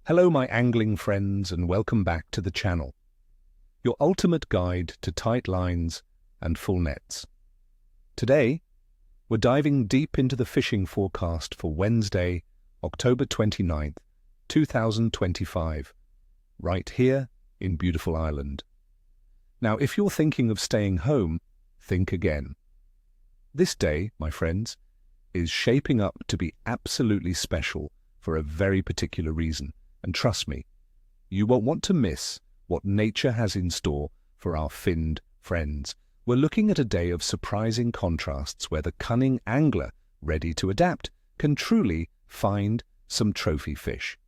Hello my angling friends and welcome back to the channel. Your ultimate guide to tight lines and full nets. Today, we're diving deep into the fishing forecast for Wednesday, October 29th, 2025, right here in beautiful Ireland. Now, if you're thinking of staying home, think again. This day, my friends, is shaping up to be absolutely special for a very particular reason. And trust me, you won't want to miss what nature has in store for our finned friends. We're looking at a day of surprising contrasts where the cunning angler, ready to adapt, can truly find some trophy fish.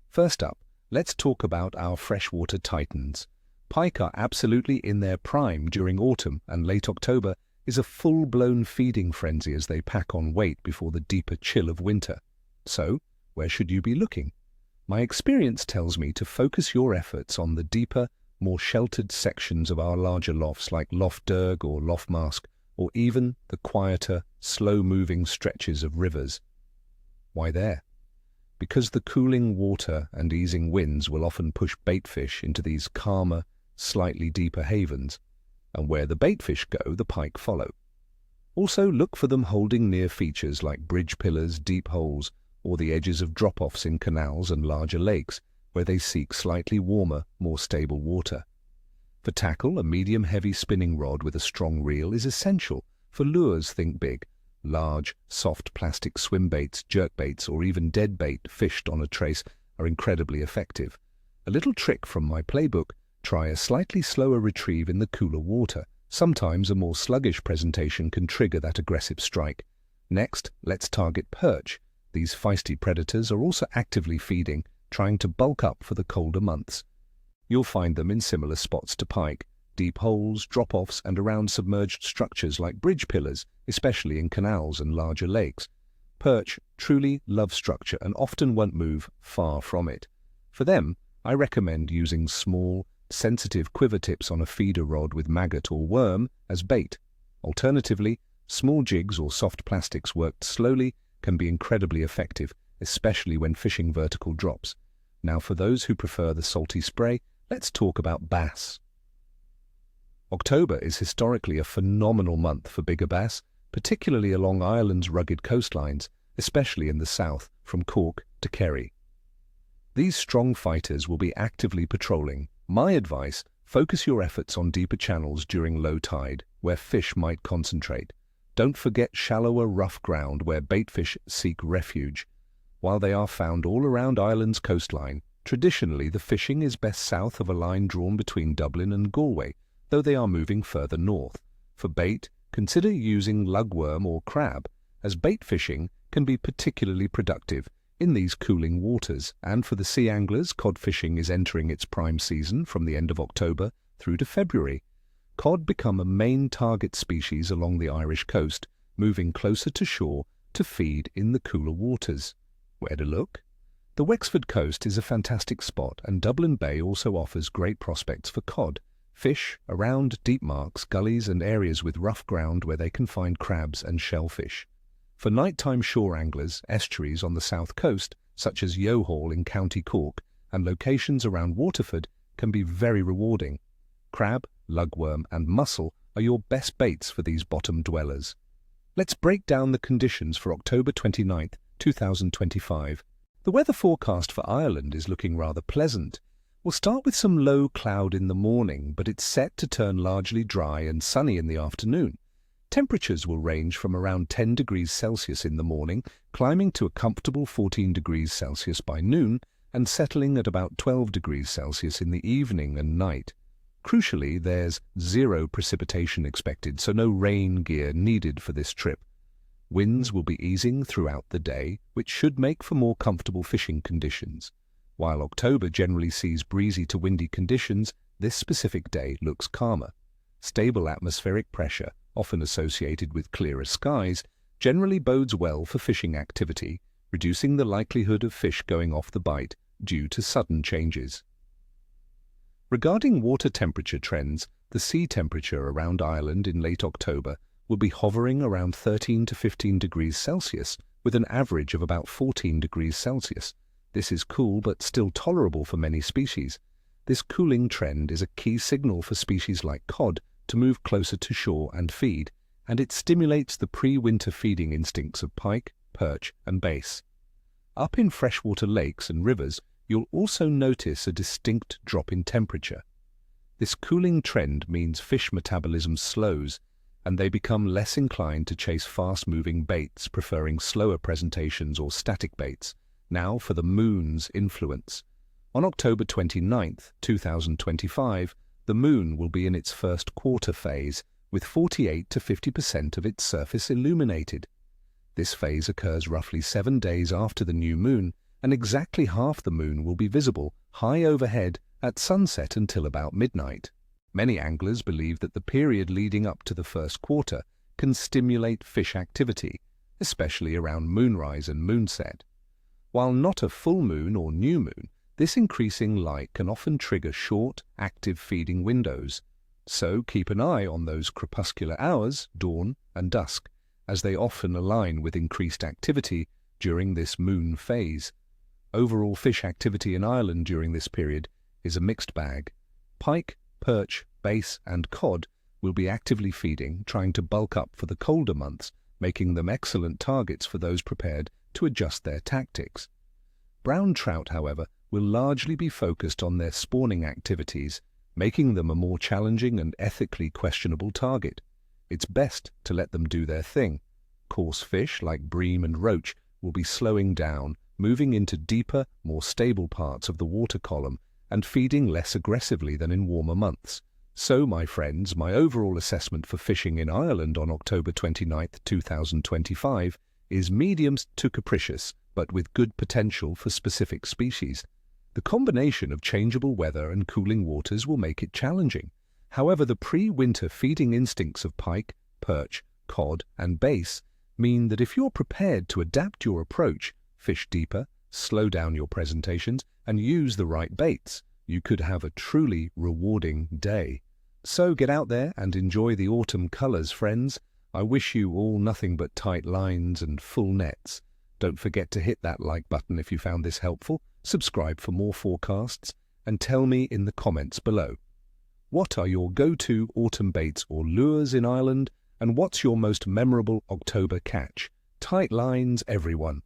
First up, let's talk about our freshwater titans. Pike are absolutely in their prime during autumn, and late October is a full-blown feeding frenzy as they pack on weight before the deeper chill of winter. So, where should you be looking? My experience tells me to focus your efforts on the deeper, more sheltered sections of our larger lofts like Lough Derg or Lough Mask, or even the quieter, slow-moving stretches of rivers. Why there? Because the cooling water and easing winds will often push baitfish into these calmer, slightly deeper havens, and where the baitfish go, the pike follow. Also look for them holding near features like bridge pillars, deep holes, or the edges of drop-offs in canals and larger lakes, where they seek slightly warmer, more stable water. For tackle, a medium-heavy spinning rod with a strong reel is essential. For lures, think big. Large, soft plastic swim baits, jerk baits, or even dead bait fished on a trace are incredibly effective. A little trick from my playbook: try a slightly slower retrieve in the cooler water. Sometimes a more sluggish presentation can trigger that aggressive strike. Next, let's target perch. These feisty predators are also actively feeding, trying to bulk up for the colder months. You'll find them in similar spots to pike: deep holes, drop-offs, and around submerged structures like bridge pillars, especially in canals and larger lakes. Perch truly love structure and often won't move far from it. For them, I recommend using small, sensitive quiver tips on a feeder rod with maggot or worm as bait. Alternatively, small jigs or soft plastics worked slowly can be incredibly effective, especially when fishing vertical drops. Now, for those who prefer the salty spray, let's talk about bass. October is historically a phenomenal month for bigger bass, particularly along Ireland's rugged coastlines, especially in the south, from Cork to Kerry. These strong fighters will be actively patrolling. My advice: focus your efforts on deeper channels during low tide, where fish might concentrate. Don't forget shallower, rough ground where baitfish seek refuge. While they are found all around Ireland's coastline, traditionally the fishing is best south of a line drawn between Dublin and Galway, though they are moving further north. For bait, consider using lugworm or crab, as bait fishing can be particularly productive in these cooling waters. And for the sea anglers, cod fishing is entering its prime season from the end of October through to February. Cod become a main target species along the Irish coast, moving closer to shore to feed in the cooler waters. Where to look? The Wexford coast is a fantastic spot, and Dublin Bay also offers great prospects for cod. Fish around deep marks, gullies, and areas with rough ground where they can find crabs and shellfish. For nighttime shore anglers, estuaries on the south coast, such as Yohall in County Cork, and locations around Waterford, can be very rewarding. Crab, lugworm, and mussel are your best baits for these bottom dwellers. Let's break down the conditions for October 29th, 2025. The weather forecast for Ireland is looking rather pleasant. We'll start with some low cloud in the morning, but it's set to turn largely dry and sunny in the afternoon. Temperatures will range from around 10 degrees Celsius in the morning, climbing to a comfortable 14 degrees Celsius by noon, and settling at about 12 degrees Celsius in the evening and night. Crucially, there's zero precipitation expected, so no rain gear needed for this trip. Winds will be easing throughout the day, which should make for more comfortable fishing conditions. While October generally sees breezy to windy conditions, this specific day looks calmer. Stable atmospheric pressure, often associated with clearer skies, generally bodes well for fishing activity, reducing the likelihood of fish going off the bite due to sudden changes. Regarding water temperature trends, the sea temperature around Ireland in late October will be hovering around 13 to 15 degrees Celsius, with an average of about 14 degrees Celsius. This is cool but still tolerable for many species. This cooling trend is a key signal for species like cod to move closer to shore and feed, and it stimulates the pre-winter feeding instincts of pike, perch, and bass. Up in freshwater lakes and rivers, you'll also notice a distinct drop in temperature. This cooling trend means fish metabolism slows, and they become less inclined to chase fast-moving baits, preferring slower presentations or static baits. Now for the moon's influence. On October 29th, 2025, the moon will be in its first quarter phase, with 48 to 50% of its surface illuminated. This phase occurs roughly 7 days after the new moon, and exactly half the moon will be visible high overhead at sunset until about midnight. Many anglers believe that the period leading up to the first quarter can stimulate fish activity, especially around moonrise and moonset. While not a full moon or new moon, this increasing light can often trigger short, active feeding windows. So keep an eye on those crepuscular hours, dawn and dusk, as they often align with increased activity during this moon phase. Overall fish activity in Ireland during this period is a mixed bag. Pike, perch, bass and cod will be actively feeding, trying to bulk up for the colder months, making them excellent targets for those prepared to adjust their tactics. Brown trout, however, will largely be focused on their spawning activities, making them a more challenging and ethically questionable target. It's best to let them do their thing. Coarse fish like bream and roach will be slowing down, moving into deeper, more stable parts of the water column and feeding less aggressively than in warmer months. So, my friends, my overall assessment for fishing in Ireland on October 29th, 2025 is medium to capricious, but with good potential for specific species. The combination of changeable weather and cooling waters will make it challenging. However, the pre-winter feeding instincts of pike, perch, cod, and bass mean that if you're prepared to adapt your approach, fish deeper, slow down your presentations, and use the right baits, you could have a truly rewarding day. So get out there and enjoy the autumn colors, friends. I wish you all nothing but tight lines and full nets. Don't forget to hit that like button if you found this helpful, subscribe for more forecasts, and tell me in the comments below. What are your go-to autumn baits or lures in Ireland, and what's your most memorable October catch? Tight lines, everyone.